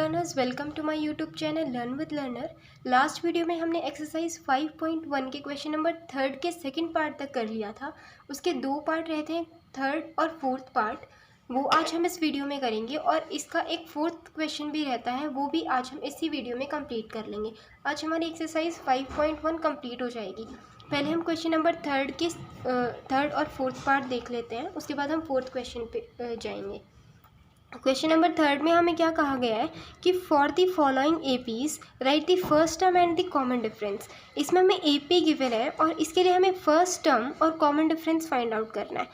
Learners, welcome to my YouTube channel learn with learner. Last video में हमने exercise 5.1 के question number 3 के second part तक कर लिया था। उसके दो पार्ट रहते हैं, थर्ड और फोर्थ पार्ट, वो आज हम इस वीडियो में करेंगे और इसका एक फोर्थ क्वेश्चन भी रहता है, वो भी आज हम इसी वीडियो में कंप्लीट कर लेंगे। आज हमारी एक्सरसाइज 5.1 कंप्लीट हो जाएगी। पहले हम क्वेश्चन नंबर थर्ड और फोर्थ पार्ट देख लेते हैं, उसके बाद हम फोर्थ क्वेश्चन पे जाएंगे। क्वेश्चन नंबर थर्ड में हमें क्या कहा गया है कि for the following APs right the first term and the common difference. इसमें हमें एपी गिवन है और इसके लिए हमें फर्स्ट टर्म और कॉमन डिफरेंस फाइंड आउट करना है।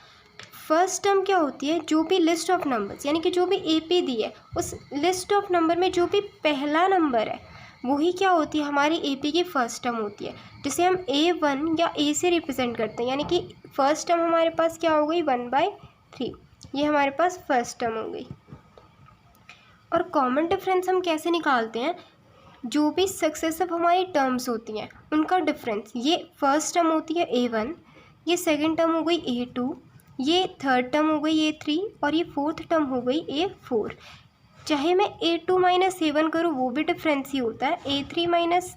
फर्स्ट टर्म क्या होती है? जो भी लिस्ट ऑफ नंबर्स, यानी कि जो भी एपी दी है उस लिस्ट ऑफ नंबर में जो भी पहला नंबर है वही क्या होती है? हमारी एपी की फर्स्ट टर्म होती है, जिसे हम A1 या ए से रिप्रेजेंट करते हैं। यानी कि फर्स्ट टर्म हमारे पास क्या हो गई? 1/3, ये हमारे पास फर्स्ट टर्म हो गई। और कॉमन डिफरेंस हम कैसे निकालते हैं? जो भी सक्सेसिव हमारी टर्म्स होती हैं उनका डिफरेंस, ये फर्स्ट टर्म होती है A1, ये सेकंड टर्म हो गई A2, ये थर्ड टर्म हो गई A3 और ये फोर्थ टर्म हो गई A4। चाहे मैं A2 माइनस A1 करूँ वो भी डिफरेंस ही होता है, A3 माइनस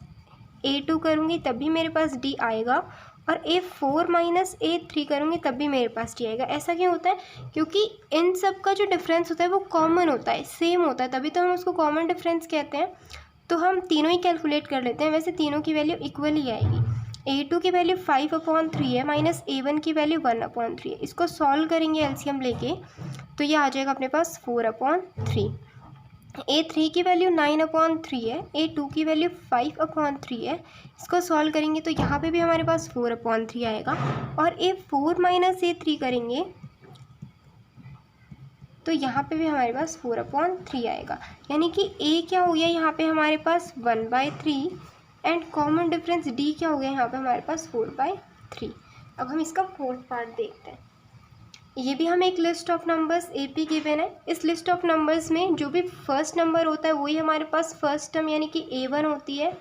A2 करूँगी तब भी मेरे पास D आएगा और A4 माइनस A3 करूँगी तब भी मेरे पास D आएगा। ऐसा क्यों होता है? क्योंकि इन सब का जो डिफरेंस होता है वो कॉमन होता है, सेम होता है, तभी तो हम उसको कॉमन डिफरेंस कहते हैं। तो हम तीनों ही कैलकुलेट कर लेते हैं। वैसे तीनों की वैल्यू इक्वल ही आएगी। A2 की वैल्यू 5/3 है माइनस A1 की वैल्यू 1/3 है। इसको सॉल्व करेंगे एलसीएम लेके तो ये आ जाएगा अपने पास 4/3। A3 की वैल्यू 9/3 है, A2 की वैल्यू 5/3 है। इसको सॉल्व करेंगे तो यहाँ पे भी हमारे पास 4/3 आएगा और A4 माइनस A3 करेंगे तो यहाँ पे भी हमारे पास 4/3 आएगा। यानी कि A क्या हो गया यहाँ पे हमारे पास 1/3 एंड कॉमन डिफरेंस D क्या हो गया यहाँ पे हमारे पास 4/3। अब हम इसका फोर्थ पार्ट देखते हैं। ये भी हमें एक list of numbers AP given है। इस लिस्ट ऑफ नंबर्स में जो भी फर्स्ट नंबर होता है वही हमारे पास फर्स्ट टर्म यानी कि A1 होती है,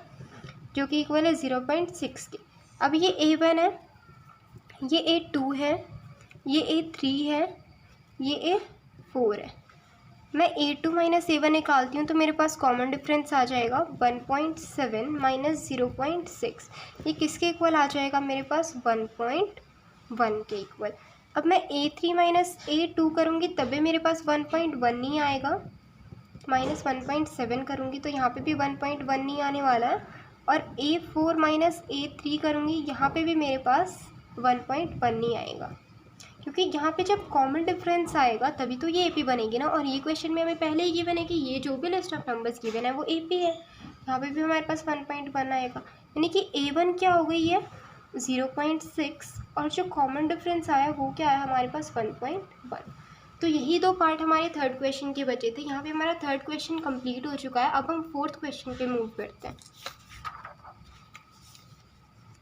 जो कि इक्वल है 0.6 के। अब ये A1 है, ये A2 है, ये A3 है, ये A4 है। मैं A2 माइनस A1 निकालती हूँ तो मेरे पास कॉमन डिफरेंस आ जाएगा 1.7 माइनस 0.6। ये किसके इक्वल आ जाएगा? मेरे पास 1.1 के इक्वल। अब मैं A3 माइनस A2 करूँगी तब भी मेरे पास 1.1 नहीं आएगा, माइनस 1.7 करूँगी तो यहाँ पे भी 1.1 नहीं आने वाला है और A4 माइनस A3 करूँगी यहाँ पे भी मेरे पास 1.1 नहीं आएगा, क्योंकि यहाँ पे जब कॉमन डिफरेंस आएगा तभी तो ये एपी बनेगी ना। और ये क्वेश्चन में हमें पहले ही गिवन है कि ये जो भी लिस्ट ऑफ नंबर्स गिवन है वो एपी है। यहाँ पे भी हमारे पास 1.1 आएगा, यानी कि A1 क्या हो गई है? 0.6 और जो कॉमन डिफरेंस आया वो क्या है हमारे पास? 1.1। तो यही दो पार्ट हमारे थर्ड क्वेश्चन के बचे थे। यहाँ पे हमारा थर्ड क्वेश्चन कंप्लीट हो चुका है। अब हम फोर्थ क्वेश्चन पे मूव करते हैं।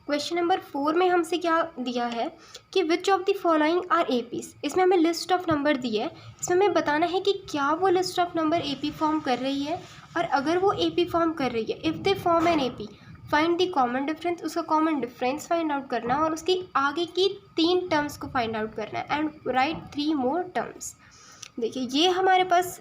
क्वेश्चन नंबर 4 में हमसे क्या दिया है कि which of the following are APs. इसमें हमें लिस्ट ऑफ नंबर दी है, इसमें हमें बताना है कि क्या वो list of number AP form कर रही है, और अगर वो एपी फॉर्म कर रही है, if they form an AP find the common difference. उसका कॉमन डिफरेंस फाइंड आउट करना और उसकी आगे की 3 टर्म्स को फाइंड आउट करना है एंड राइट 3 मोर टर्म्स। देखिए ये हमारे पास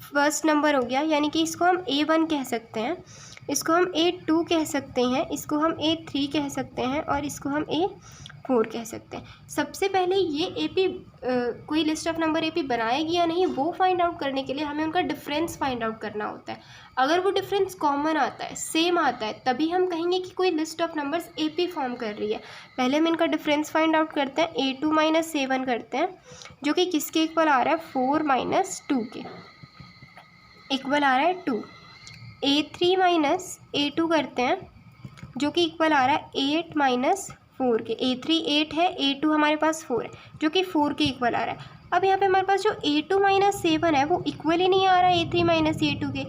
फर्स्ट नंबर हो गया, यानी कि इसको हम A1 कह सकते हैं, इसको हम A2 कह सकते हैं, इसको हम A3 कह सकते हैं और इसको हम A4 कह सकते हैं। सबसे पहले ये एपी कोई लिस्ट ऑफ नंबर एपी बनाएगी या नहीं वो फाइंड आउट करने के लिए हमें उनका डिफरेंस फाइंड आउट करना होता है। अगर वो डिफरेंस कॉमन आता है, सेम आता है, तभी हम कहेंगे कि कोई list of numbers AP form कर रही है। पहले हम इनका डिफरेंस फाइंड आउट करते हैं, A2 माइनस A1 करते हैं, जो कि किसके इक्वल आ रहा है? 4 माइनस 2 के इक्वल आ रहा है 2। A3 माइनस A2 करते हैं, जो कि इक्वल आ रहा है 8 माइनस 4 के। A3 8 है, A2 हमारे पास 4 है, जो कि 4 के इक्वल आ रहा है। अब यहाँ पे हमारे पास जो A2 माइनस A1 है वो इक्वल ही नहीं आ रहा है A3 माइनस A2 के।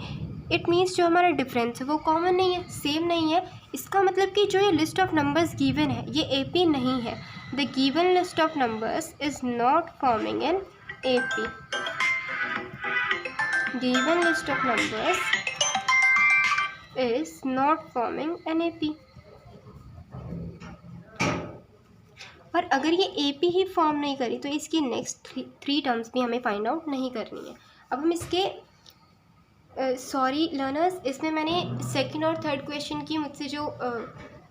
इट मीन्स जो हमारा डिफरेंस है वो कॉमन नहीं है, सेम नहीं है। इसका मतलब कि जो ये लिस्ट ऑफ नंबर्स गिवन है ये AP नहीं है। The given list of numbers is not forming an AP। given list of numbers is not forming an AP। और अगर ये AP ही फॉर्म नहीं करी तो इसकी नेक्स्ट थ्री टर्म्स भी हमें फाइंड आउट नहीं करनी है। अब हम इसके सॉरी लर्नर्स, इसमें मैंने सेकंड और थर्ड क्वेश्चन की मुझसे जो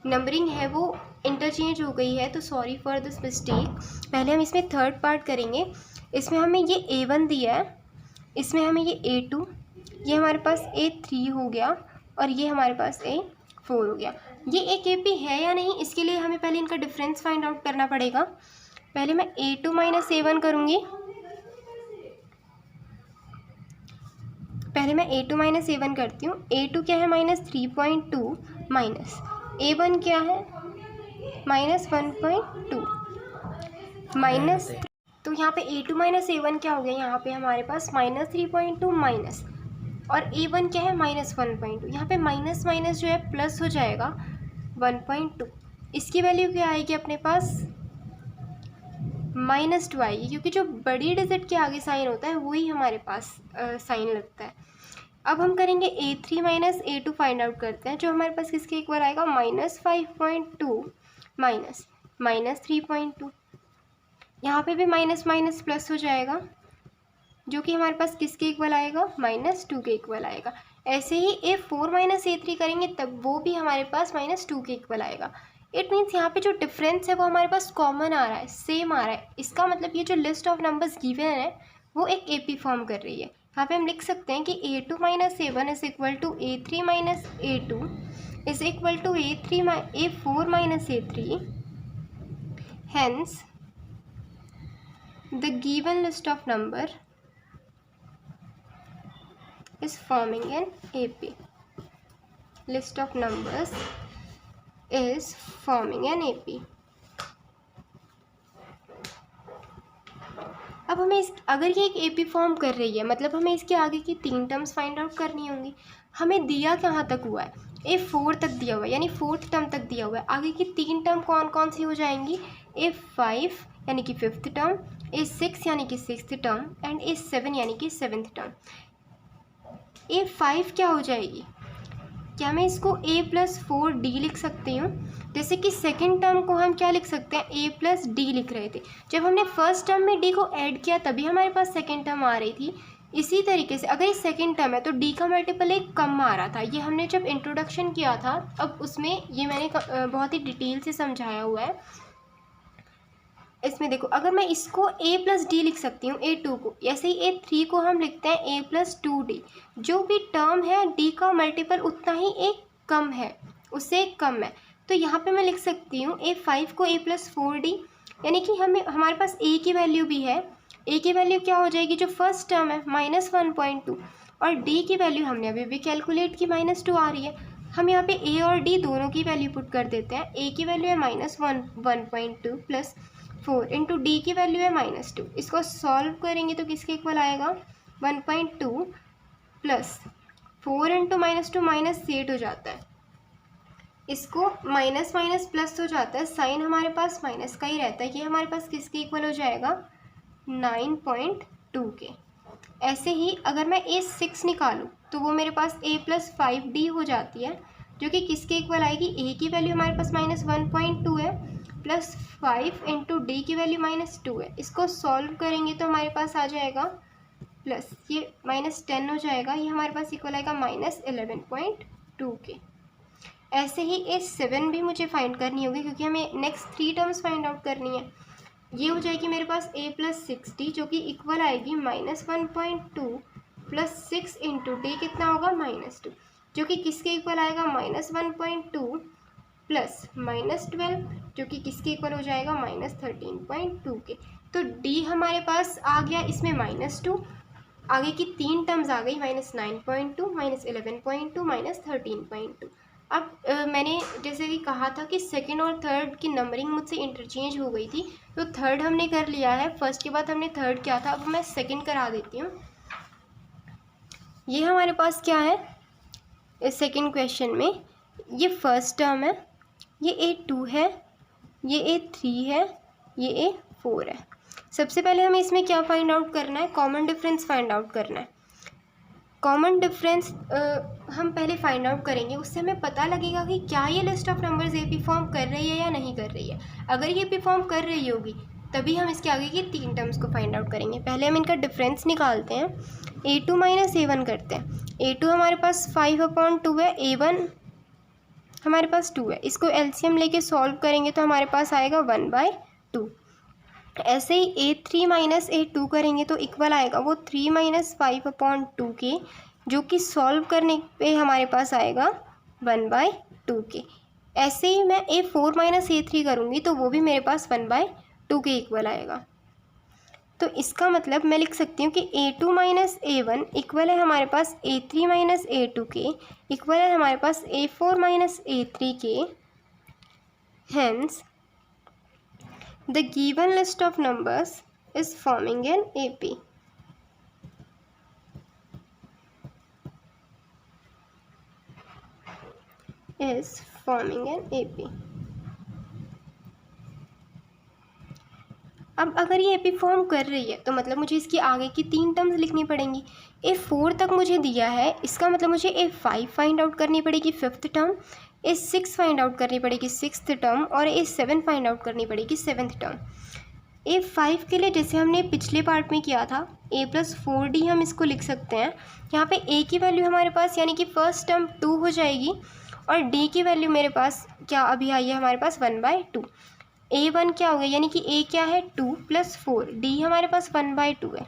नंबरिंग है वो इंटरचेंज हो गई है, तो सॉरी फॉर दिस मिस्टेक। पहले हम इसमें थर्ड पार्ट करेंगे। इसमें हमें ये A1 दिया है, इसमें हमें ये A2, ये हमारे पास A3 हो गया और ये हमारे पास A4 हो गया। ये एक AP है या नहीं, इसके लिए हमें पहले इनका डिफरेंस फाइंड आउट करना पड़ेगा। पहले मैं A2 माइनस A1 करूँगी। पहले मैं A2 माइनस A1 करती हूँ। A2 क्या है, -3.2 माइनस A1 क्या है, -1.2 माइनस। तो यहाँ पे A2 माइनस A1 क्या हो गया, यहाँ पे हमारे पास -3.2 माइनस, और A1 क्या है, -1.2। यहाँ पे माइनस माइनस जो है प्लस हो जाएगा 1.2। इसकी वैल्यू क्या आएगी अपने पास, -2 आएगी, क्योंकि जो बड़ी डिजिट के आगे साइन होता है वही हमारे पास साइन लगता है। अब हम करेंगे A3 minus A2 find out करते हैं, जो हमारे पास किसके इक्वल आएगा, -5.2 माइनस -3.2। यहाँ पे भी माइनस माइनस प्लस हो जाएगा, जो कि हमारे पास किसके इक्वल आएगा, -2 के इक्वल आएगा। ऐसे ही A4 माइनस A3 करेंगे तब वो भी हमारे पास -2 के इक्वल आएगा। इट मीन्स यहाँ पे जो डिफरेंस है वो हमारे पास कॉमन आ रहा है, सेम आ रहा है। इसका मतलब ये जो लिस्ट ऑफ नंबर्स गिवन है वो एक AP फॉर्म कर रही है। यहाँ पे हम लिख सकते हैं कि A2 minus A1 is equal to A3 minus A2 is equal to A4 minus A3। Hence the given list of number is forming an AP. List of numbers is forming an AP. अब हमें अगर ये एक AP form कर रही है, मतलब हमें इसके आगे की 3 टर्म्स फाइंड आउट करनी होंगी। हमें दिया कहाँ तक हुआ है, A4 तक दिया हुआ है, यानी 4th टर्म तक दिया हुआ है। आगे की 3 टर्म कौन कौन सी हो जाएंगी, A5 यानी कि 5th टर्म, A6 यानी कि 6th टर्म, एंड A7 यानी कि 7th टर्म। A5 क्या हो जाएगी, क्या मैं इसको A+4D लिख सकती हूँ। जैसे कि सेकंड टर्म को हम क्या लिख सकते हैं, A+D लिख रहे थे। जब हमने फर्स्ट टर्म में D को ऐड किया तभी हमारे पास सेकंड टर्म आ रही थी। इसी तरीके से अगर ये सेकंड टर्म है तो D का मल्टीपल एक कम आ रहा था। ये हमने जब इंट्रोडक्शन किया था, अब उसमें ये मैंने बहुत ही डिटेल से समझाया हुआ है। इसमें देखो, अगर मैं इसको A+D लिख सकती हूँ A2 को, ऐसे ही A3 को हम लिखते हैं A+2D। जो भी टर्म है D का मल्टीपल उतना ही एक कम है, उससे एक कम है। तो यहाँ पे मैं लिख सकती हूँ A5 को A+4D, यानी कि हमारे पास A की वैल्यू भी है। A की वैल्यू क्या हो जाएगी, जो फर्स्ट टर्म है -1.2, और D की वैल्यू हमने अभी भी कैलकुलेट की, -2 आ रही है। हम यहाँ पे A और D दोनों की वैल्यू पुट कर देते हैं। A की वैल्यू है -1.2 प्लस 4 इंटू D की वैल्यू है -2। इसको सॉल्व करेंगे तो किसके इक्वल आएगा, 1.2 प्लस 4 इंटू -2 -8 हो जाता है। इसको माइनस माइनस प्लस हो जाता है, साइन हमारे पास माइनस का ही रहता है। ये हमारे पास किसके इक्वल हो जाएगा, 9.2 के। ऐसे ही अगर मैं A6 निकालूँ तो वो मेरे पास A+5D हो जाती है, जो कि किसके इक्वल आएगी, A की वैल्यू हमारे पास -1.2 है प्लस 5 इंटू डी की वैल्यू -2 है। इसको सॉल्व करेंगे तो हमारे पास आ जाएगा प्लस ये -10 हो जाएगा, ये हमारे पास इक्वल आएगा -11.2 के। ऐसे ही A7 भी मुझे फाइंड करनी होगी, क्योंकि हमें नेक्स्ट 3 टर्म्स फाइंड आउट करनी है। ये हो जाएगी मेरे पास A+60, जो कि इक्वल आएगी -1.2 प्लस 6 इंटू डी कितना होगा, -2, जो कि किसके इक्वल आएगा, -1.2 प्लस -12, जो कि किसके इक्वल हो जाएगा, -13.2 के। तो D हमारे पास आ गया इसमें -2, आगे की 3 टर्म्स आ गई, -9.2, -11.2, -13.2। अब मैंने जैसे कि कहा था कि सेकंड और थर्ड की नंबरिंग मुझसे इंटरचेंज हो गई थी, तो थर्ड हमने कर लिया है। फर्स्ट के बाद हमने थर्ड किया था, अब मैं सेकंड करा देती हूँ। ये हमारे पास क्या है इस सेकंड क्वेश्चन में, ये फर्स्ट टर्म है, ये A2 है, ये A3 है, ये A4 है। सबसे पहले हमें इसमें क्या फाइंड आउट करना है, कॉमन डिफरेंस फाइंड आउट करना है। कॉमन डिफरेंस हम पहले फाइंड आउट करेंगे, उससे हमें पता लगेगा कि क्या ये list of numbers AP form कर रही है या नहीं कर रही है। अगर ये AP फॉर्म कर रही होगी तभी हम इसके आगे की 3 टर्म्स को फाइंड आउट करेंगे। पहले हम इनका डिफरेंस निकालते हैं, A2 माइनस A1 करते हैं। A2 हमारे पास 5/2 है, A1 हमारे पास 2 है। इसको एलसीएम लेके सॉल्व करेंगे तो हमारे पास आएगा 1/2। ऐसे ही A3 माइनस A2 करेंगे तो इक्वल आएगा वो 3 माइनस 5/2 के, जो कि सॉल्व करने पे हमारे पास आएगा 1/2 के। ऐसे ही मैं A4 माइनस A3 करूँगी तो वो भी मेरे पास 1/2 के इक्वल आएगा। तो इसका मतलब मैं लिख सकती हूँ कि A2 माइनस A1 इक्वल है हमारे पास A3 माइनस A2 के, इक्वल है हमारे पास A4 माइनस A3 के। Hence, the given list of numbers is forming an AP. Is forming an AP. अब अगर ये AP फॉर्म कर रही है तो मतलब मुझे इसकी आगे की 3 टर्म्स लिखनी पड़ेंगी। A4 तक मुझे दिया है, इसका मतलब मुझे A5 फाइंड आउट करनी पड़ेगी 5th term, A6 find out करनी पड़ेगी 6th टर्म और A7 फाइंड आउट करनी पड़ेगी 7th टर्म। A5 के लिए जैसे हमने पिछले पार्ट में किया था A+4D हम इसको लिख सकते हैं। यहाँ पे A की वैल्यू हमारे पास यानी कि फर्स्ट टर्म 2 हो जाएगी और D की वैल्यू मेरे पास क्या अभी आई है हमारे पास 1/2। A1 क्या हो गया यानी कि A क्या है 2 + 4, D हमारे पास 1/2 है।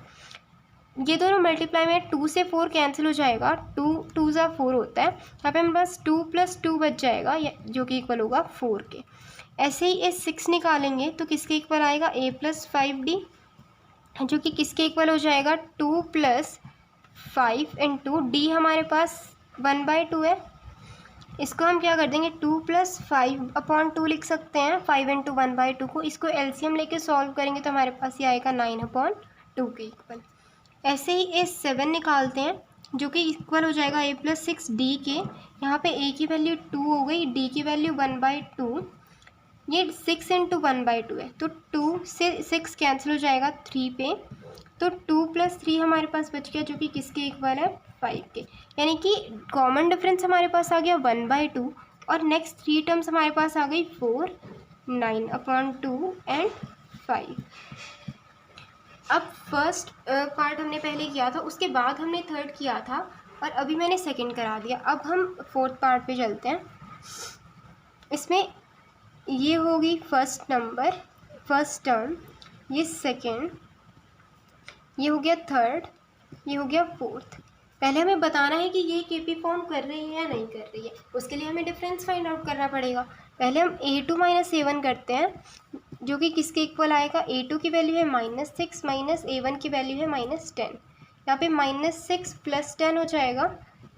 ये दोनों मल्टीप्लाई में 2 से 4 कैंसिल हो जाएगा, 2 2 ज़ा 4 होता है। यहाँ पे हमारे पास 2 + 2 बच जाएगा जो कि इक्वल होगा 4 के। ऐसे ही A6 निकालेंगे तो किसके इक्वल आएगा A+5D, जो कि किसके इक्वल हो जाएगा 2 + 5 × D हमारे पास 1/2 है। इसको हम क्या कर देंगे 2 + 5/2 लिख सकते हैं, 5 × 1/2 को। इसको एलसीएम लेके सॉल्व करेंगे तो हमारे पास ये आएगा 9/2 के इक्वल। ऐसे ही A7 निकालते हैं जो कि इक्वल हो जाएगा A+6D के। यहाँ पे A की वैल्यू 2 हो गई, D की वैल्यू 1/2, ये 6 × 1/2 है तो 2 से 6 कैंसिल हो जाएगा 3 पे, तो 2 + 3 हमारे पास बच गया जो कि किसके इक्वल है 5 के। यानी कि कॉमन डिफरेंस हमारे पास आ गया 1/2 और नेक्स्ट 3 टर्म्स हमारे पास आ गई 4, 9/2 एंड 5। अब फर्स्ट पार्ट हमने पहले किया था, उसके बाद हमने थर्ड किया था और अभी मैंने सेकंड करा दिया। अब हम फोर्थ पार्ट पे चलते हैं। इसमें ये होगी फर्स्ट टर्म, ये सेकंड, ये हो गया थर्ड, ये हो गया फोर्थ। पहले हमें बताना है कि ये केपी फॉर्म कर रही है या नहीं कर रही है, उसके लिए हमें डिफरेंस फाइंड आउट करना पड़ेगा। पहले हम A2 माइनस A1 करते हैं जो कि किसके इक्वल आएगा, A2 की वैल्यू है -6 माइनस A1 की वैल्यू है -10। यहाँ पे -6 + 10 हो जाएगा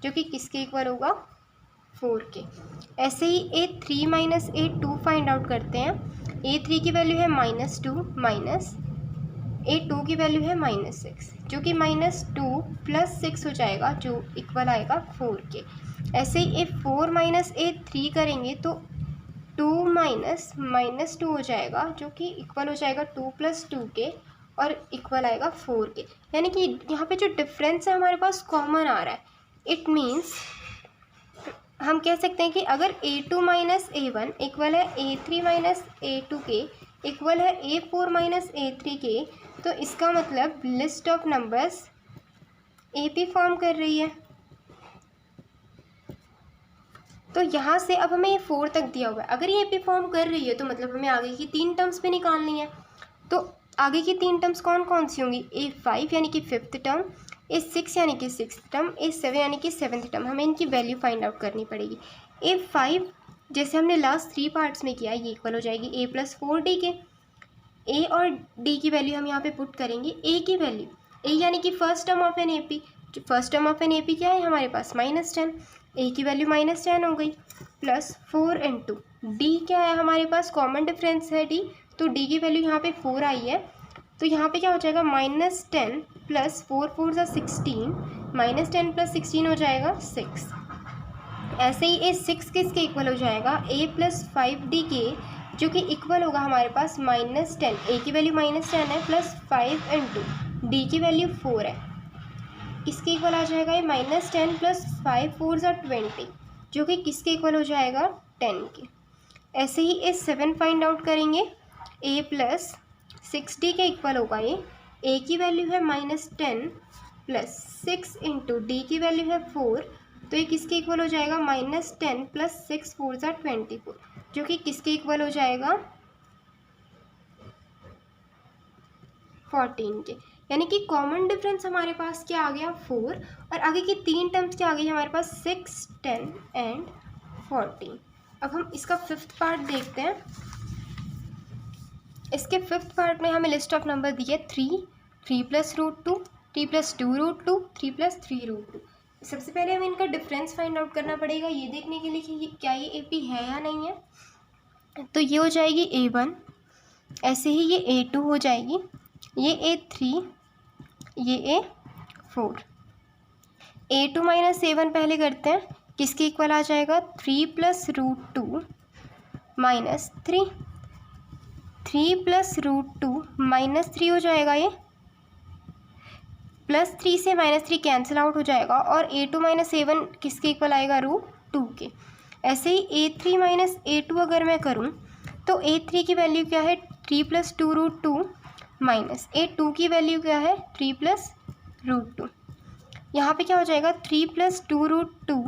जो कि किसके इक्वल होगा 4 के। ऐसे ही A3 minus A2 find out करते हैं। A3 की वैल्यू है -2 माइनस A2 की वैल्यू है -6 जो कि -2 + 6 हो जाएगा जो इक्वल आएगा 4 के। ऐसे ही A4 माइनस A3 करेंगे तो 2 माइनस -2 हो जाएगा जो कि इक्वल हो जाएगा 2 + 2 के और इक्वल आएगा 4 के। यानी कि यहाँ पे जो डिफरेंस है हमारे पास कॉमन आ रहा है। इट मीन्स हम कह सकते हैं कि अगर A2 माइनस A1 इक्वल है A3 माइनस A2 के, इक्वल है A4 माइनस A3 के, तो इसका मतलब list of numbers AP form कर रही है। तो यहाँ से अब हमें ये 4 तक दिया हुआ है, अगर ये AP फॉर्म कर रही है तो मतलब हमें आगे की 3 टर्म्स भी निकालनी है। तो आगे की 3 टर्म्स कौन कौन सी होंगी, A5 यानी कि 5th टर्म, A6 यानी कि 6th टर्म, A7 यानी कि 7th टर्म। हमें इनकी वैल्यू फाइंड आउट करनी पड़ेगी। A5 जैसे हमने लास्ट 3 पार्ट्स में किया, ये इक्वल हो जाएगी A+4D के। A और D की वैल्यू हम यहाँ पे पुट करेंगे। A की वैल्यू, A यानी कि first term of an AP, जो first term of an AP क्या है हमारे पास -10, A की वैल्यू -10 हो गई, +4 × D क्या है हमारे पास, कॉमन डिफरेंस है D, तो D की वैल्यू यहाँ पे 4 आई है। तो यहाँ पे क्या हो जाएगा -10 + 4 4 = 16, -10 + 16 हो जाएगा 6। ऐसे ही A6 किसके इक्वल हो जाएगा, A+5D के, जो कि इक्वल होगा हमारे पास -10, A की वैल्यू -10 है, +5 × D की वैल्यू 4 है, किसके इक्वल आ जाएगा ये -10 + 5 4 = 20, जो कि किसके इक्वल हो जाएगा 10 के। ऐसे ही A7 फाइंड आउट करेंगे, A+6D के इक्वल होगा ये, A की वैल्यू है -10 प्लस 6 इंटू डी की वैल्यू है 4, तो ये किसके इक्वल हो जाएगा -10 प्लस 6 4 ज़ा 24, जो कि किसके इक्वल हो जाएगा 14 के। यानी कि कॉमन डिफरेंस हमारे पास क्या आ गया 4, और आगे की 3 टर्म्स क्या आ गई हमारे पास 6 10 एंड 14। अब हम इसका फिफ्थ पार्ट देखते हैं। इसके फिफ्थ पार्ट में हमें लिस्ट ऑफ नंबर दी है 3 plus root 2, 3 plus 2 root 2, 3 plus 3 root 2। सबसे पहले हमें इनका डिफरेंस फाइंड आउट करना पड़ेगा, ये देखने के लिए कि ये क्या ये AP है या नहीं है। तो ये हो जाएगी A1, ऐसे ही ये A2 हो जाएगी, ये A3, ये A4। A2 माइनस A1 पहले करते हैं, किसके इक्वल आ जाएगा 3 plus root 2 minus 3, 3 plus root 2 minus 3 हो जाएगा, ये प्लस 3 से -3 कैंसिल आउट हो जाएगा, और A2 माइनस A1 किसके इक्वल आएगा √2 के। ऐसे ही A3 माइनस A2 अगर मैं करूं तो A3 की वैल्यू क्या है 3 प्लस 2 √2 माइनस A2 की वैल्यू क्या है 3 प्लस √2। यहाँ पे क्या हो जाएगा 3 प्लस 2 √2,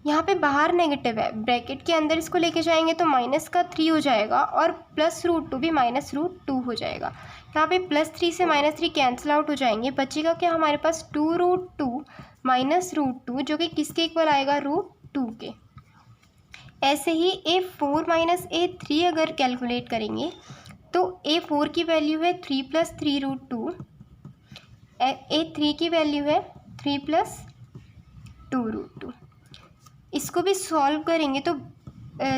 यहाँ पे बाहर नेगेटिव है, ब्रैकेट के अंदर इसको लेके जाएंगे तो माइनस का 3 हो जाएगा, और प्लस √2 भी माइनस √2 हो जाएगा। यहाँ पे +3 से -3 कैंसिल आउट हो जाएंगे, बचेगा क्या हमारे पास 2 √2 माइनस √2, जो कि किसके इक्वल आएगा √2 के। ऐसे ही A4 माइनस A3 अगर कैलकुलेट करेंगे तो A4 की वैल्यू है 3 प्लस 3 √2, A3 की वैल्यू है 3 प्लस 2 √2। इसको भी सॉल्व करेंगे तो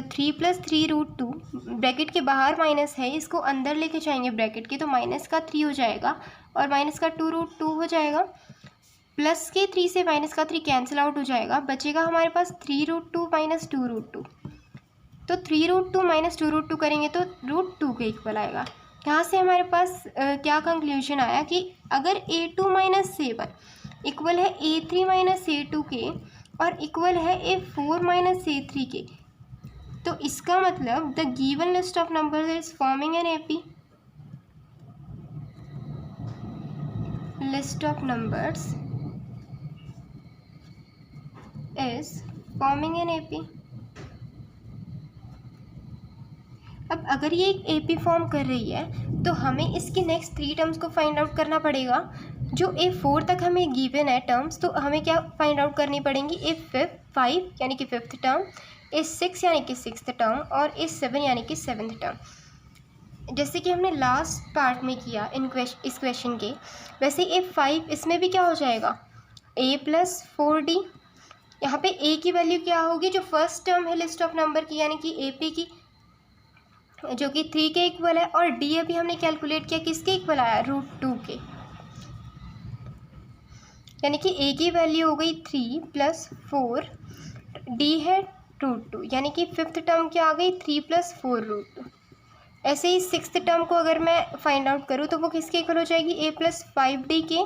3 प्लस 3 √2, ब्रैकेट के बाहर माइनस है, इसको अंदर लेके जाएंगे ब्रैकेट के तो माइनस का 3 हो जाएगा, और माइनस का 2 √2 हो जाएगा, प्लस के 3 से माइनस का 3 कैंसिल आउट हो जाएगा, बचेगा हमारे पास 3 √2 माइनस 2 √2। तो 3 √2 माइनस 2 √2 करेंगे तो √2 के इक्वल आएगा। यहाँ से हमारे पास क्या कंक्लूजन आया कि अगर A2 माइनस A1 इक्वल है A3 माइनस A2 के, और इक्वल है A4 माइनस A3 के, तो इसका मतलब the given list of numbers is forming an AP। List of numbers is forming an AP। अब अगर ये एक AP फॉर्म कर रही है तो हमें इसकी नेक्स्ट 3 टर्म्स को फाइंड आउट करना पड़ेगा। जो A4 तक हमें गिवन है टर्म्स, तो हमें क्या फाइंड आउट करनी पड़ेंगी A5 यानी कि 5th टर्म, A6 यानी कि 6th टर्म, और A7 यानी कि 7th टर्म। जैसे कि हमने लास्ट पार्ट में किया इस क्वेश्चन के, वैसे A5 इसमें भी क्या हो जाएगा A प्लस 4D। यहाँ पे A की वैल्यू क्या होगी, जो फर्स्ट टर्म है लिस्ट ऑफ नंबर की यानी कि AP की, जो कि 3 के इक्वल है, और D अभी हमने कैलकुलेट किया किसके इक्वल आया √2 के, यानी कि A की वैल्यू हो गई 3 प्लस 4, D है √2, यानी कि 5th टर्म क्या आ गई 3 प्लस 4 √2। ऐसे ही 6th टर्म को अगर मैं फाइंड आउट करूँ तो वो किसके इक्वल हो जाएगी A प्लस 5D के,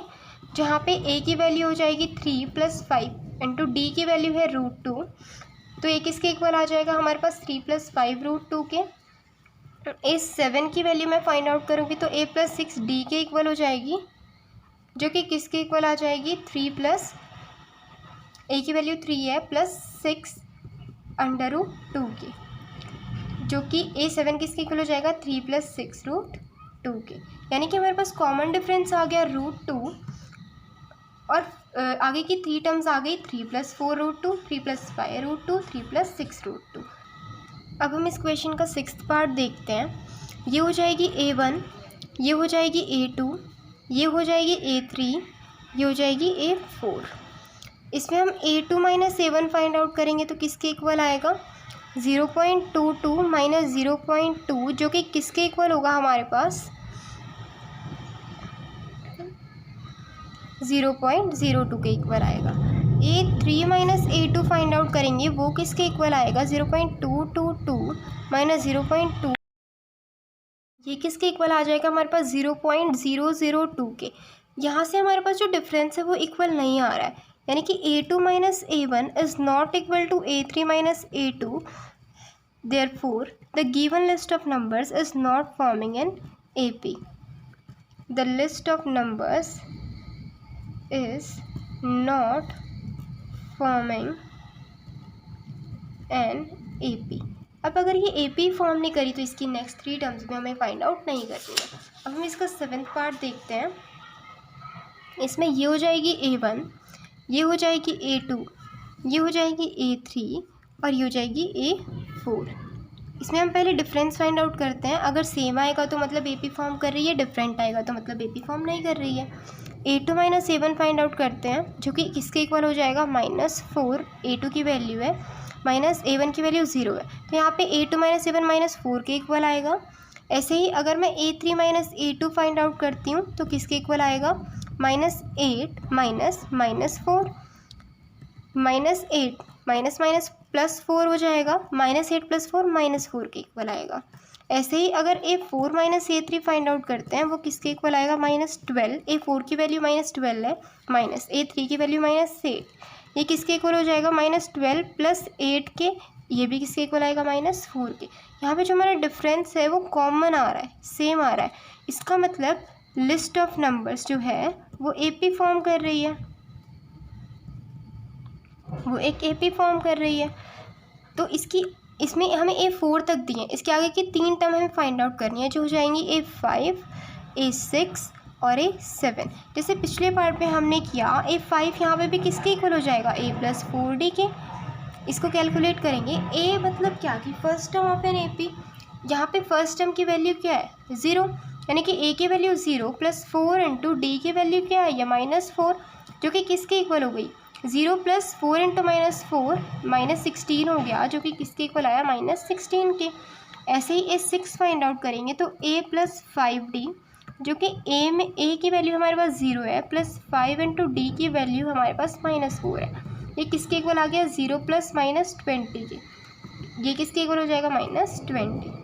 जहाँ पे A की वैल्यू हो जाएगी 3 प्लस 5 इंटू D की वैल्यू है √2, तो A किसके इक्वल आ जाएगा हमारे पास 3 प्लस 5 √2 के। A7 की वैल्यू मैं फाइंड आउट करूँगी तो A प्लस 6D के इक्वल हो जाएगी, जो कि किसके इक्वल आ जाएगी 3 प्लस A की वैल्यू 3 है प्लस 6 √2 की, जो कि A7 किसके इक्वल हो जाएगा 3 प्लस 6 √2 के। यानी कि हमारे पास कॉमन डिफरेंस आ गया √2, और आगे की 3 टर्म्स आ गई 3 प्लस 4 √2, 3 प्लस 5 √2, 3 प्लस 6 √2। अब हम इस क्वेश्चन का 6th पार्ट देखते हैं। ये हो जाएगी A1, ये हो जाएगी A2, ये हो जाएगी A3, ये हो जाएगी A4। इसमें हम A2 minus A1 find out करेंगे तो किसके इक्वल आएगा 0.22 माइनस 0.2, जो कि किसके इक्वल होगा हमारे पास 0.02 के इक्वल आएगा। A3 minus A2 find out करेंगे, वो किसके इक्वल आएगा 0.222 माइनस 0.2, ये किसके इक्वल आ जाएगा हमारे पास 0.002 के। यहाँ से हमारे पास जो डिफरेंस है वो इक्वल नहीं आ रहा है, यानी कि A2 minus A1 is not equal to A3 minus A2, therefore the given list of numbers is not forming an AP। The list of numbers is not forming an AP। अब अगर ये AP form नहीं करी तो इसकी next 3 terms भी हमें find out नहीं करनी है। अब हम इसका 7th पार्ट देखते हैं। इसमें ये हो जाएगी A1, ये हो जाएगी A2, ये हो जाएगी A3 और ये हो जाएगी A4। इसमें हम पहले डिफरेंस फाइंड आउट करते हैं। अगर सेम आएगा तो मतलब AP फॉर्म कर रही है, डिफरेंट आएगा तो मतलब AP फॉर्म नहीं कर रही है। A2 minus A1 find out करते हैं, जो कि किसके इक्वल हो जाएगा, -4 A2 की वैल्यू है, माइनस A1 की वैल्यू 0 है, तो यहाँ पे A2 माइनस A1 -4 के इक्वल आएगा। ऐसे ही अगर मैं A3 minus A2 find out करती हूँ तो किसके इक्वल आएगा, -8 माइनस -4, -8 माइनस माइनस प्लस 4 हो जाएगा, -8 + 4 -4 के इक्वल आएगा। ऐसे ही अगर A4 minus A3 find out करते हैं, वो किसके इक्वल आएगा, -12। A4 की वैल्यू -12 है, माइनस A3 की वैल्यू -8, ये किसके इक्वल हो जाएगा, -12 + 8 के, ये भी किसके इक्वल आएगा, -4 के। यहाँ पे जो हमारा डिफरेंस है वो कॉमन आ रहा है, सेम आ रहा है। इसका मतलब लिस्ट ऑफ नंबर्स जो है वो AP फॉर्म कर रही है, वो एक AP फॉर्म कर रही है। तो इसमें हमें A4 तक दिए, इसके आगे की 3 टर्म हमें फाइंड आउट करनी है, जो हो जाएंगी A5, A6 और A7। जैसे पिछले पार्ट में हमने किया, A5 यहाँ पे भी किसके इक्वल हो जाएगा, A + 4D के। इसको कैलकुलेट करेंगे। A मतलब क्या कि first term of an AP। यहाँ पे फर्स्ट टर्म की वैल्यू क्या है, 0, यानी कि A की वैल्यू 0 + 4 × D की वैल्यू क्या है, या -4, जो कि किसके इक्वल हो गई, 0 + 4 × -4 -16 हो गया, जो कि किसके इक्वल आया, -16 के। ऐसे ही A6 फाइंड आउट करेंगे तो A + 5D, जो कि A की वैल्यू हमारे पास 0 है, +5 × D की वैल्यू हमारे पास -4 है, ये किसके इक्वल आ गया, 0 + -20 के, ये किसके इक्वल हो जाएगा, -20।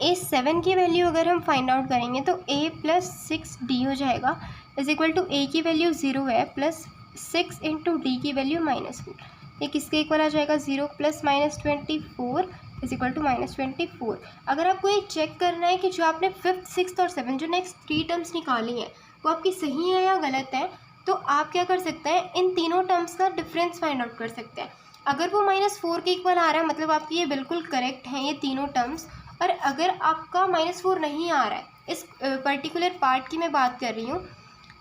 A7 की वैल्यू अगर हम फाइंड आउट करेंगे तो A + 6D हो जाएगा, = A की वैल्यू 0 है, +6 × D की वैल्यू -4, ये किसके इक्वल आ जाएगा, 0 + -24 -24। अगर आपको ये चेक करना है कि जो आपने 5th, 6th और 7th जो नेक्स्ट 3 टर्म्स निकाली हैं वो आपकी सही है या गलत है, तो आप क्या कर सकते हैं, इन तीनों टर्म्स का डिफरेंस फाइंड आउट कर सकते हैं। अगर वो -4 के इक्वल आ रहा है मतलब आपकी ये बिल्कुल करेक्ट हैं ये तीनों टर्म्स। और अगर आपका -4 नहीं आ रहा है, इस पर्टिकुलर पार्ट की मैं बात कर रही हूँ,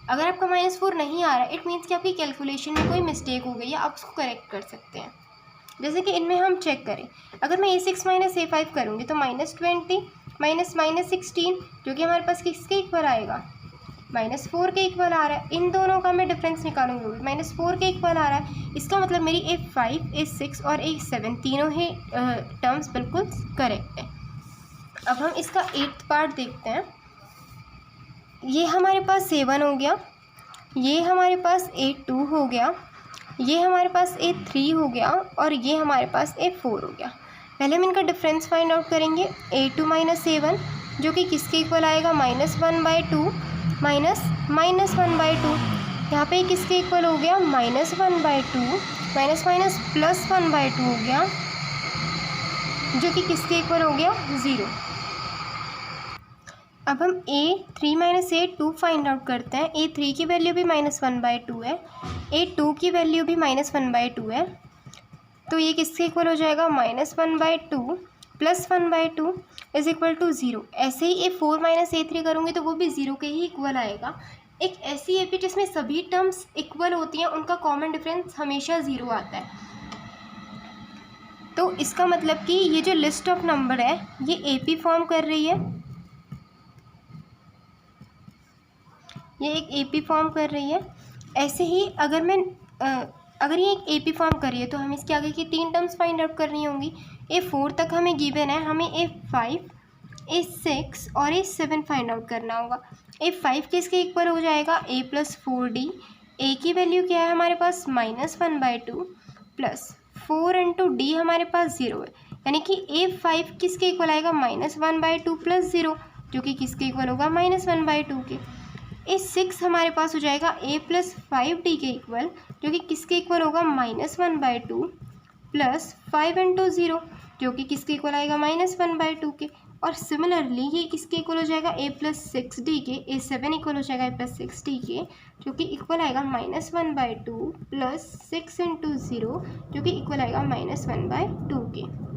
अगर आपका -4 नहीं आ रहा है, इट मीन्स कि आपकी कैलकुलेशन में कोई मिस्टेक हो गई है, आप उसको करेक्ट कर सकते हैं। जैसे कि इनमें हम चेक करें, अगर मैं A6 माइनस A5 करूँगी तो -20 माइनस -16, जो कि हमारे पास किसके इक्वल आएगा, -4 के इक्वल आ रहा है। इन दोनों का मैं डिफरेंस निकालूंगी, -4 के इक्वल आ रहा है। इसका मतलब मेरी A5, A6 और A7 तीनों ही टर्म्स बिल्कुल करेक्ट है। अब हम इसका 8th पार्ट देखते हैं। ये हमारे पास A1 हो गया, ये हमारे पास A2 हो गया, ये हमारे पास A3 हो गया और ये हमारे पास A4 हो गया। पहले हम इनका डिफरेंस फाइंड आउट करेंगे। A2 माइनस A1 जो कि किसके इक्वल आएगा, -1/2 माइनस -1/2। यहाँ पे किसके इक्वल हो गया, -1/2 माइनस माइनस +1/2 हो गया, जो कि किसके इक्वल हो गया, 0। अब हम A3 minus A2 find out करते हैं। A3 की वैल्यू भी -1/2 है, A2 की वैल्यू भी -1/2 है, तो ये किसके इक्वल हो जाएगा, -1/2 + 1/2 = 0। ऐसे ही A4 माइनस A3 करूँगी तो वो भी 0 के ही इक्वल आएगा। एक ऐसी AP जिसमें सभी टर्म्स इक्वल होती हैं, उनका कॉमन डिफरेंस हमेशा 0 आता है। तो इसका मतलब कि ये जो लिस्ट ऑफ नंबर है ये AP फॉर्म कर रही है, ये एक AP फॉर्म कर रही है। ऐसे ही अगर ये एक AP फॉर्म कर रही है तो हमें इसके आगे की 3 टर्म्स फाइंड आउट करनी होंगी। A4 तक हमें गिवन है, हमें A5, A6 और A7 फाइंड आउट करना होगा। A5 किसके इक्वल हो जाएगा, A + 4D। A की वैल्यू क्या है हमारे पास, -1/2 + 4 × D हमारे पास 0 है, यानी कि A5 किसके इक्वल आएगा, -1/2 + 0, जो कि किसके इक्वल होगा, -1/2 के। A6 हमारे पास हो जाएगा A + 5D के इक्वल, जो कि किसके इक्वल होगा, -1/2 + 5 × 0, जो कि किसके इक्वल आएगा, -1/2 के। और सिमिलरली ये किसके इक्वल हो जाएगा, a प्लस 6d के, a7 इक्वल हो जाएगा a प्लस 6d के, जो कि इक्वल आएगा -1/2 प्लस 6 इंटू 0 जो कि इक्वल आएगा -1/2 के।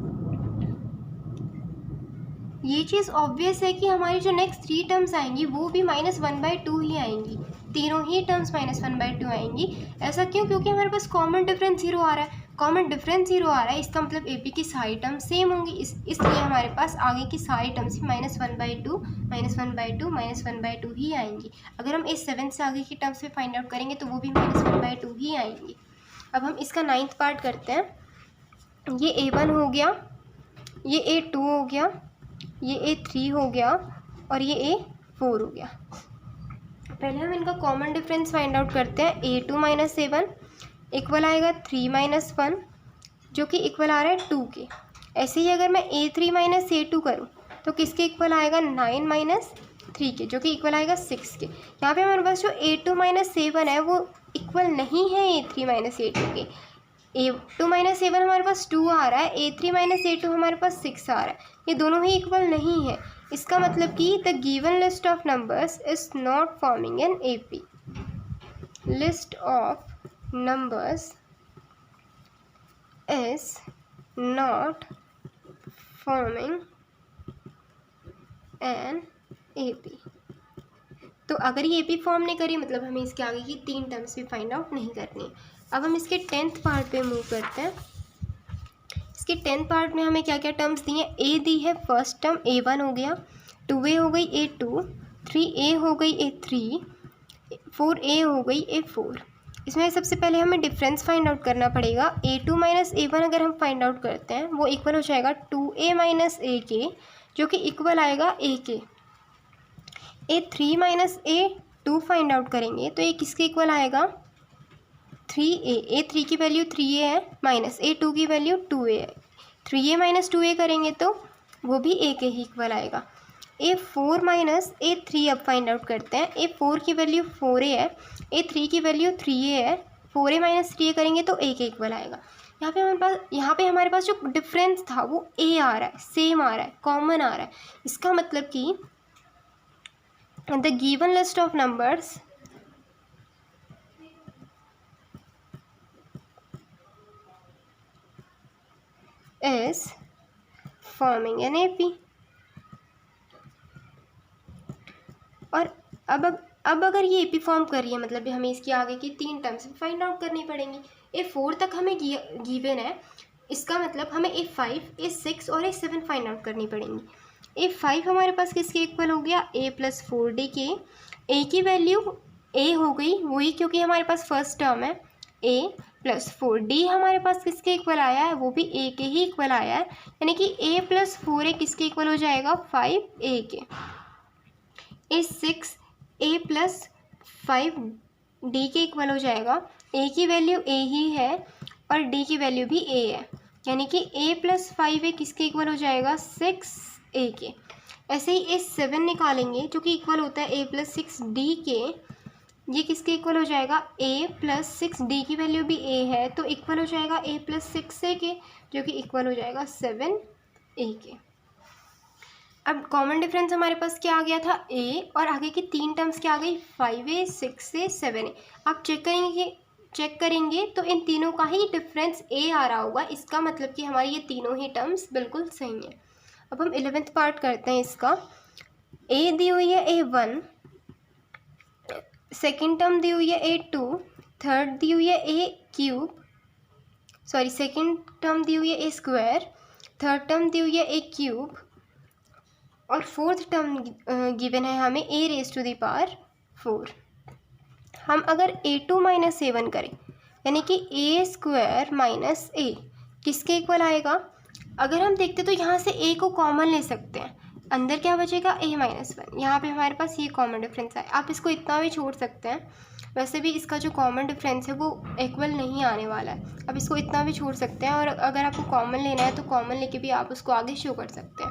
ये चीज़ ऑब्वियस है कि हमारी जो नेक्स्ट 3 टर्म्स आएंगी वो भी -1/2 ही आएंगी, तीनों ही टर्म्स -1/2 आएंगी। ऐसा क्यों? क्योंकि हमारे पास कॉमन डिफरेंस 0 आ रहा है, कॉमन डिफरेंस 0 आ रहा है, इसका मतलब AP की सारी टर्म्स सेम होंगी, इसलिए हमारे पास आगे की सारी टर्म्स ही -1/2 ही आएंगी। अगर हम A7 से आगे की टर्म्स में फाइंड आउट करेंगे तो वो भी -1/2 ही आएंगी। अब हम इसका 9th पार्ट करते हैं। ये A1 हो गया, ये A2 हो गया, ये A3 हो गया और ये A4 हो गया। पहले हम इनका कॉमन डिफरेंस फाइंड आउट करते हैं। A2 माइनस A1 इक्वल आएगा 3 माइनस 1 जो कि इक्वल आ रहा है 2 के। ऐसे ही अगर मैं A3 माइनस A2 करूँ तो किसके इक्वल आएगा, 9 माइनस 3 के, जो कि इक्वल आएगा 6 के। यहाँ पे हमारे पास जो A2 माइनस A1 है वो इक्वल नहीं है A3 माइनस A2 के। A2 माइनस A1 हमारे पास 2 आ रहा है, A3 माइनस A2 हमारे पास 6 आ रहा है, ये दोनों ही इक्वल नहीं है। इसका मतलब कि the given list of numbers is not forming an AP। List of numbers is not forming an AP। तो अगर ये AP फॉर्म नहीं करी मतलब हमें इसके आगे की 3 टर्म्स भी फाइंड आउट नहीं करनी है। अब हम इसके 10th पार्ट पे मूव करते हैं। इसके 10th पार्ट में हमें क्या क्या टर्म्स दी हैं। A दी है फर्स्ट टर्म A1 हो गया, 2A हो गई A2, 3A हो गई A3, 4A हो गई A4। इसमें सबसे पहले हमें डिफरेंस फाइंड आउट करना पड़ेगा। A2 माइनस A1 अगर हम फाइंड आउट करते हैं वो इक्वल हो जाएगा 2A माइनस A के, जो कि इक्वल आएगा A के। A3 minus A2 find out करेंगे तो ये किसके इक्वल आएगा, 3A। A3 की वैल्यू 3A है, माइनस A2 की वैल्यू 2A है। 3A माइनस 2A करेंगे तो वो भी A के ही इक्वल आएगा। A4 माइनस A3 अब फाइंड आउट करते हैं। A4 की वैल्यू 4A है, A3 की वैल्यू 3A है, 4A माइनस 3A करेंगे तो A के इक्वल आएगा। यहाँ पे हमारे पास जो डिफरेंस था वो A आ रहा है, सेम आ रहा है, कॉमन आ रहा है। इसका मतलब कि the given list of numbers is forming an AP। और अब अगर ये AP फॉर्म कर रही है मतलब हमें इसकी आगे की 3 टर्म्स फाइंड आउट करनी पड़ेंगी। A4 तक हमें गिवन है, इसका मतलब हमें A5, A6 और A7 फाइंड आउट करनी पड़ेंगी। A5 हमारे पास किसके इक्वल हो गया, A प्लस 4D के। A की वैल्यू A हो गई वही, क्योंकि हमारे पास फर्स्ट टर्म है। A प्लस 4D हमारे पास किसके इक्वल आया है, वो भी A के ही इक्वल आया है, यानी कि A प्लस 4A किसके इक्वल हो जाएगा, 5A के। A6 A प्लस 5D के इक्वल हो जाएगा। A की वैल्यू A ही है और D की वैल्यू भी A है, यानी कि A प्लस 5A किसके इक्वल हो जाएगा, 6A के। ऐसे ही A7 निकालेंगे जो कि इक्वल होता है A प्लस 6D के, ये किसके इक्वल हो जाएगा, A प्लस 6D की वैल्यू भी A है तो इक्वल हो जाएगा A प्लस 6A के, जो कि इक्वल हो जाएगा 7A के। अब कॉमन डिफरेंस हमारे पास क्या आ गया था, A, और आगे की 3 टर्म्स क्या आ गई, 5A, 6A, 7A। आप चेक करेंगे तो इन तीनों का ही डिफरेंस A आ रहा होगा, इसका मतलब कि हमारी ये तीनों ही टर्म्स बिल्कुल सही हैं। अब हम 11th पार्ट करते हैं इसका। A दी हुई है A1, सेकेंड टर्म दी हुई है A2, थर्ड दी हुई है सेकेंड टर्म दी हुई है A स्क्वायर, थर्ड टर्म दी हुई है A क्यूब और फोर्थ टर्म गिवन है हमें A raise to the power 4। हम अगर A2 माइनस A1 करें यानी कि A स्क्वायर माइनस A किसके इक्वल आएगा। अगर हम देखते तो यहाँ से A को कॉमन ले सकते हैं, अंदर क्या बचेगा, A माइनस 1। यहाँ पर हमारे पास ये कॉमन डिफरेंस है, आप इसको इतना भी छोड़ सकते हैं। वैसे भी इसका जो कॉमन डिफरेंस है वो इक्वल नहीं आने वाला है, अब इसको इतना भी छोड़ सकते हैं। और अगर आपको कॉमन लेना है तो कॉमन लेके भी आप उसको आगे शो कर सकते हैं।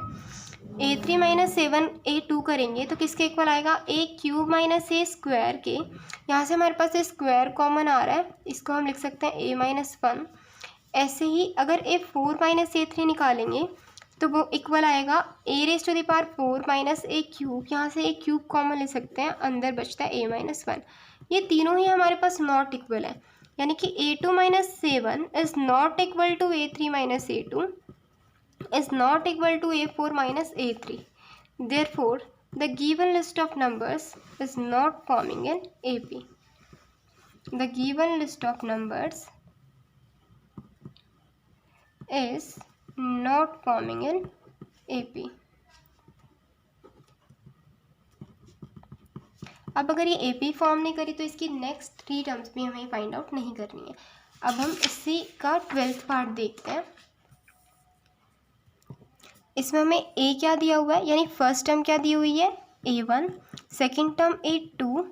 A3 माइनस 7 A2 करेंगे तो किसके इक्वल आएगा, A cube minus A square के। यहाँ से हमारे पास A स्क्वायर कॉमन आ रहा है, इसको हम लिख सकते हैं A माइनस 1। ऐसे ही अगर A4 माइनस A3 निकालेंगे तो वो इक्वल आएगा a⁴ माइनस a क्यूब, यहाँ से a क्यूब कॉमन ले सकते हैं, अंदर बचता है a-1। ये तीनों ही हमारे पास नॉट इक्वल है, यानी कि a2 - a1 is not equal to a3 - a2 is not equal to a4 - a3। Therefore the given list of numbers is not forming an AP. The given list of numbers is not forming an AP. अब अगर ये AP form नहीं करी तो इसकी next 3 terms भी हमें find out नहीं करनी है। अब हम इसी का 12th पार्ट देखते हैं। इसमें हमें A क्या दिया हुआ है, यानी फर्स्ट टर्म क्या दी हुई है A1, सेकेंड टर्म A2,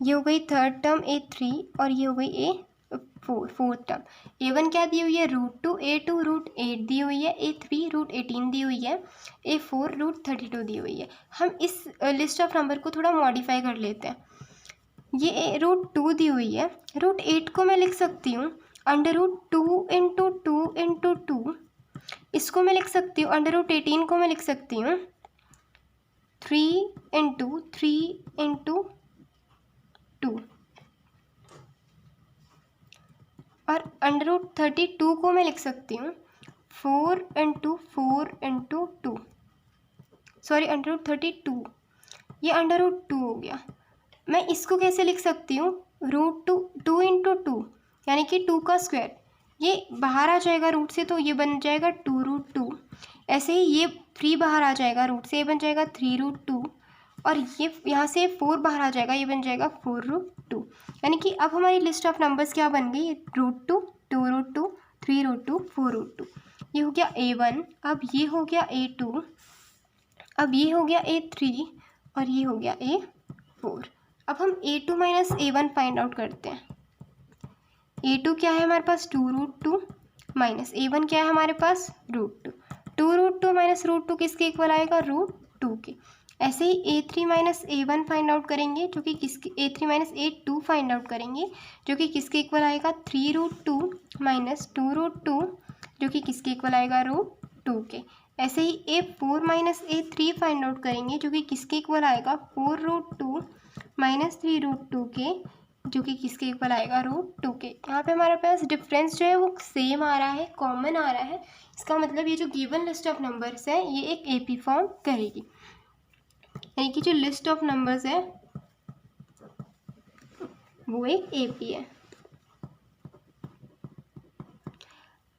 ये हो गई थर्ड टर्म A3 और ये हो गई A4 फोर्थ टर्म। A1 क्या दी हुई है √2, A2 √8 दी हुई है, A3 √18 दी हुई है, A4 √32 दी हुई है। हम इस लिस्ट ऑफ नंबर को थोड़ा मॉडिफाई कर लेते हैं। ये √2 दी हुई है, √8 को मैं लिख सकती हूँ √2 × 2 × 2, इसको मैं लिख सकती हूँ √18 को मैं लिख सकती हूँ 3 × 3 × 2 और √32 को मैं लिख सकती हूँ 4 × 4 × 2, सॉरी √32, ये √2 हो गया। मैं इसको कैसे लिख सकती हूँ √2 2 × 2, यानी कि 2 का स्क्वायर, ये बाहर आ जाएगा रूट से तो ये बन जाएगा 2√2। ऐसे ही ये 3 बाहर आ जाएगा रूट से, ये बन जाएगा 3√2 और ये यहाँ से 4 बाहर आ जाएगा, ये बन जाएगा 4√2। यानी कि अब हमारी लिस्ट ऑफ नंबर्स क्या बन गई √2 2√2 3√2 4√2। ये हो गया A1, अब ये हो गया A2, अब ये हो गया A3 और ये हो गया A4। अब हम A2 - A1 फाइंड आउट करते हैं। A2 क्या है हमारे पास 2√2 माइनस A1 क्या है हमारे पास √2। 2√2 - √2 किसके इक्वल आएगा √2 के। ऐसे ही A3 - A1 फाइंड आउट करेंगे जो कि किसके A3 - A2 फाइंड आउट करेंगे जो कि किसके इक्वल आएगा 3√2 माइनस 2√2 जो कि किसके इक्वल आएगा √2 के। ऐसे ही A4 - A3 फाइंड आउट करेंगे जो कि किसके इक्वल आएगा 4√2 माइनस 3√2 के जो कि किसके इक्वल आएगा √2 के। यहाँ पे हमारे पास डिफरेंस जो है वो सेम आ रहा है, कॉमन आ रहा है। इसका मतलब ये जो गिवन लिस्ट ऑफ नंबर्स है ये एक AP फॉर्म करेगी, यानी कि जो लिस्ट ऑफ नंबर्स है वो एक AP है।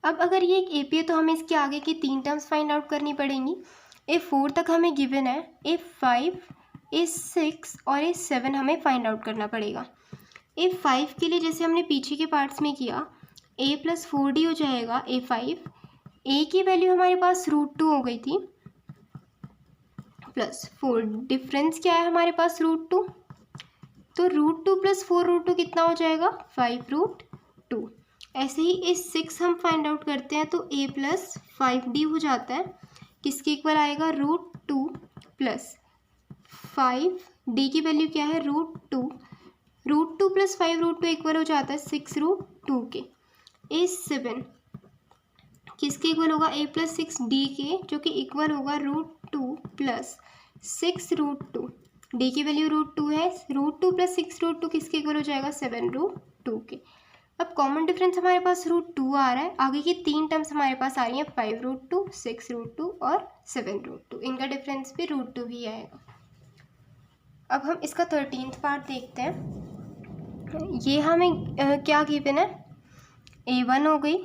अब अगर ये एक AP है तो हमें इसके आगे की 3 टर्म्स फाइंड आउट करनी पड़ेंगी। A4 तक हमें गिवन है, A5 A6 और A7 हमें फाइंड आउट करना पड़ेगा। A5 के लिए जैसे हमने पीछे के पार्ट्स में किया A + 4D हो जाएगा A5। A की वैल्यू हमारे पास √2 हो गई थी +4, डिफरेंस क्या है हमारे पास √2, तो √2 + 4√2 कितना हो जाएगा 5√2। ऐसे ही A6 हम फाइंड आउट करते हैं तो A + 5D हो जाता है, किसके इक्वल आएगा √2 + 5D की वैल्यू क्या है √2, √2 + 5√2 इक्वल हो जाता है 6√2 के। A7 किसके इक्वल होगा A + 6D के जो कि इक्वल होगा √2 + 6√2, D की वैल्यू √2 है, √2 + 6√2 किसके इक्वल हो जाएगा 7√2 के। अब कॉमन डिफरेंस हमारे पास √2 आ रहा है, आगे की 3 टर्म्स हमारे पास आ रही हैं 5√2 6√2 और 7√2, इनका डिफरेंस भी √2 ही आएगा। अब हम इसका 13th पार्ट देखते हैं। ये हमें क्या गिवन है A1 हो गई,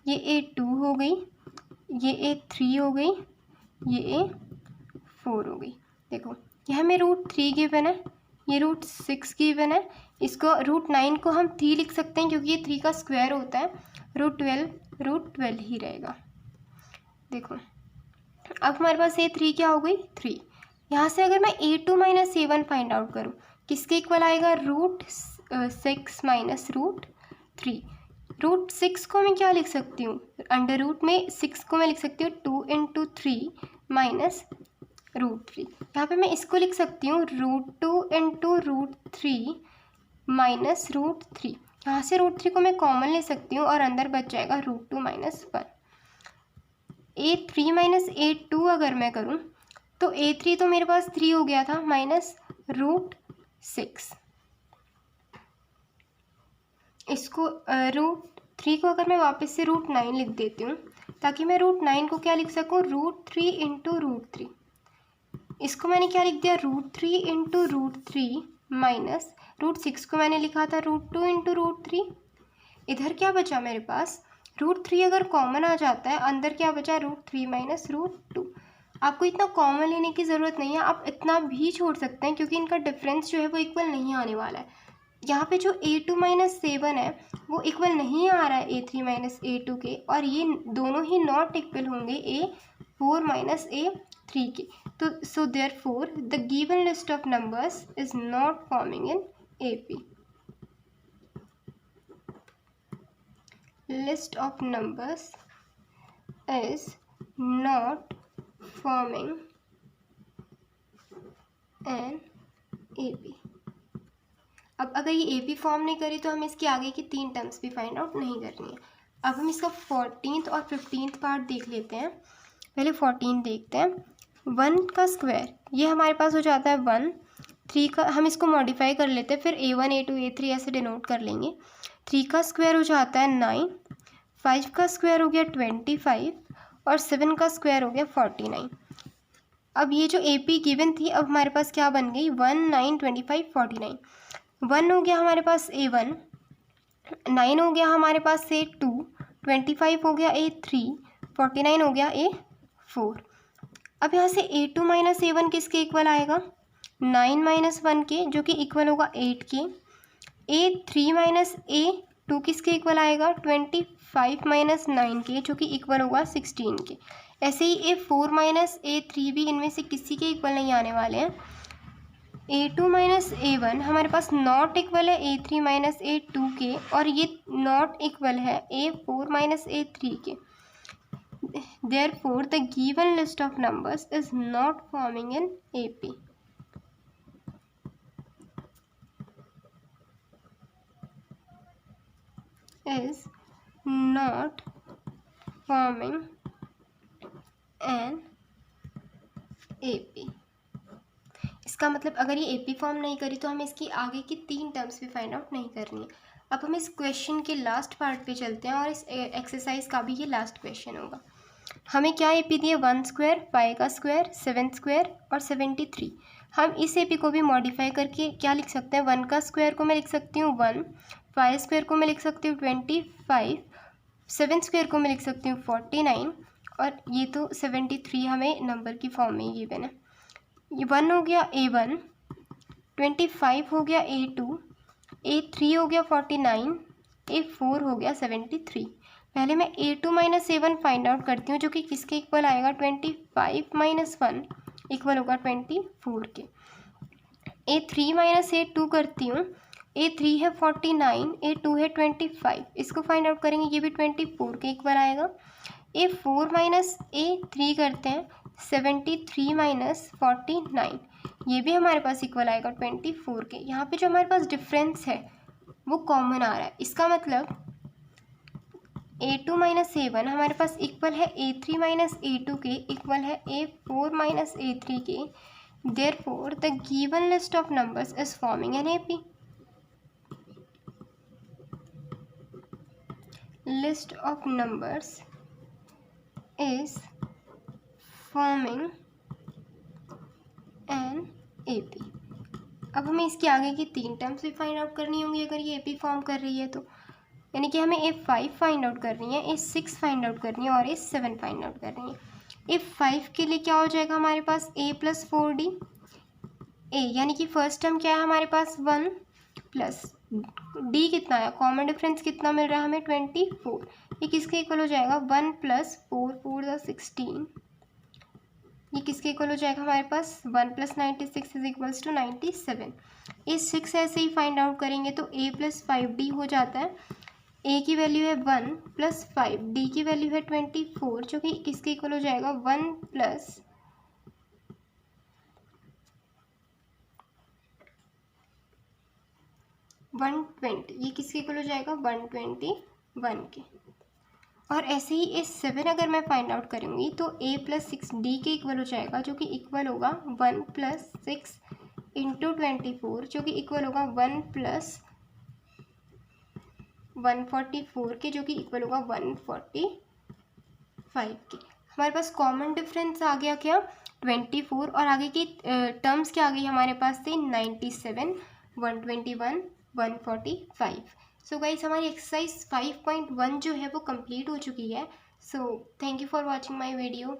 ये A2 हो गई, ये A3 हो गई, ये A4 हो गई। देखो ये हमें √3 गिवन है, ये √6 गिवन है, इसको √9 को हम 3 लिख सकते हैं क्योंकि ये 3 का स्क्वायर होता है, √12 ही रहेगा। देखो अब हमारे पास A3 क्या हो गई 3। यहाँ से अगर मैं A2 - A1 फाइंड आउट करूँ किसके इक्वल आएगा √6 माइनस √3। √6 को मैं क्या लिख सकती हूँ अंडर रूट में 6 को मैं लिख सकती हूँ 2 × 3 माइनस √3। यहाँ पे मैं इसको लिख सकती हूँ √2 × √3 माइनस √3। यहाँ से √3 को मैं कॉमन ले सकती हूँ और अंदर बच जाएगा √2 - 1। A3 माइनस A2 अगर मैं करूँ तो A3 तो मेरे पास 3 हो गया था माइनस √6। इसको √3 को अगर मैं वापस से √9 लिख देती हूँ ताकि मैं √9 को क्या लिख सकूँ, √3 इंटू √3। इसको मैंने क्या लिख दिया, √3 इंटू √3 माइनस √6 को मैंने लिखा था √2 इंटू √3। इधर क्या बचा मेरे पास, √3 अगर कॉमन आ जाता है अंदर क्या बचा, √3 माइनस √2। आपको इतना कॉमन लेने की ज़रूरत नहीं है, आप इतना भी छोड़ सकते हैं क्योंकि इनका डिफरेंस जो है वो इक्वल नहीं आने वाला है। यहाँ पे जो A2 माइनस 7 है वो इक्वल नहीं आ रहा है A3 माइनस A2 के, और ये दोनों ही नॉट इक्वल होंगे A4 माइनस A3 के। तो so therefore the given list of numbers is not forming in AP। List of numbers is not forming in AP। अब अगर ये AP फॉर्म नहीं करी तो हमें इसके आगे की 3 टर्म्स भी फाइंड आउट नहीं करनी है। अब हम इसका 14th और 15th पार्ट देख लेते हैं। पहले 14 देखते हैं। 1 का स्क्वायर ये हमारे पास हो जाता है 1। 3 का हम इसको मॉडिफाई कर लेते हैं, फिर A1 A2 A3 ऐसे डिनोट कर लेंगे। 3 का स्क्वायर हो जाता है 9। 5 का स्क्वायर हो गया 25 और 7 का स्क्वायर हो गया 49। अब ये जो AP गिवन थी अब हमारे पास क्या बन गई, 1 9 25 49। 1 हो गया हमारे पास A1, 9 हो गया हमारे पास A2, 25 हो गया A3, 49 हो गया A4। अब यहाँ से A2 माइनस A1 किसके इक्वल आएगा, 9 माइनस 1 के, जो कि इक्वल होगा 8 के। A3 माइनस A2 किसके इक्वल आएगा, 25 माइनस 9 के, जो कि इक्वल होगा 16 के। ऐसे ही A4 माइनस A3 भी इनमें से किसी के इक्वल नहीं आने वाले हैं। A2 माइनस A1 हमारे पास नॉट इक्वल है A3 माइनस A2 के, और ये नॉट इक्वल है A4 माइनस A3 के। Therefore, the given list of numbers is not forming in AP. Is not forming an AP. इसका मतलब अगर ये AP फॉर्म नहीं करी तो हमें इसकी आगे की 3 टर्म्स भी फाइंड आउट नहीं करनी है। अब हम इस क्वेश्चन के लास्ट पार्ट पे चलते हैं और इस एक्सरसाइज का भी ये लास्ट क्वेश्चन होगा। हमें क्या AP दिए, 1 स्क्वायर, 5 का स्क्वायर, 7 स्क्वायर और 73। हम इस AP को भी मॉडिफाई करके क्या लिख सकते हैं, 1 का स्क्वायर को मैं लिख सकती हूँ 1, 5 स्क्वायर को मैं लिख सकती हूँ 25, 7 स्क्वायर को मैं लिख सकती हूँ 49, और ये तो 73 हमें नंबर की फॉर्म में ही गिवन है। ये 1 हो गया A1, 25 हो गया A2, A3 हो गया 49, A4 हो गया 73। पहले मैं A2 minus A1 find out करती हूँ, जो कि किसके इक्वल आएगा, 25 माइनस 1 इक्वल होगा 24 के। A3 माइनस A2 करती हूँ, A3 है 49, A2 है 25, इसको फाइंड आउट करेंगे, ये भी 24 के इक्वल आएगा। A4 माइनस A3 करते हैं, 73 माइनस 49, ये भी हमारे पास इक्वल आएगा 24 के। यहाँ पे जो हमारे पास डिफरेंस है वो कॉमन आ रहा है, इसका मतलब A2 माइनस A1 हमारे पास इक्वल है A3 माइनस A2 के, इक्वल है A4 माइनस A3 के। Therefore, the given list of numbers is forming an AP. List of numbers is forming an AP. अब हमें इसके आगे की 3 टर्म्स भी फाइंड आउट करनी होंगी अगर ये AP फॉर्म कर रही है तो, यानी कि हमें A5 फाइंड आउट करनी है, A6 फाइंड आउट करनी है और A7 फाइंड आउट करनी है। A5 के लिए क्या हो जाएगा हमारे पास, A प्लस 4D A, यानी कि फर्स्ट टर्म क्या है हमारे पास 1 प्लस D कितना है, कॉमन डिफरेंस कितना मिल रहा है हमें 24, ये किसके इक्वल हो जाएगा 1 प्लस 4 4 16, ये किसके इक्वल हो जाएगा हमारे पास 1 plus 96 is equals to 97। A6 ऐसे ही फाइंड आउट करेंगे तो A प्लस 5D हो जाता है, A की वैल्यू है 1 प्लस 5, D की वैल्यू है 24, जो कि किसके इक्वल हो जाएगा 1 प्लस 120, ये किसके इक्वल हो जाएगा 121 के। और ऐसे ही इस 7 अगर मैं फाइंड आउट करूँगी तो a + 6d के इक्वल हो जाएगा, जो कि इक्वल होगा 1 + 6 × 24, जो कि इक्वल होगा 1 + 144 के, जो कि इक्वल होगा 145 के। हमारे पास कॉमन डिफरेंस आ गया क्या, 24, और आगे की टर्म्स क्या आ गई हमारे पास से, 97, 121, 145। सो गाइस हमारी एक्सरसाइज 5.1 जो है वो कंप्लीट हो चुकी है। So thank you for watching my video.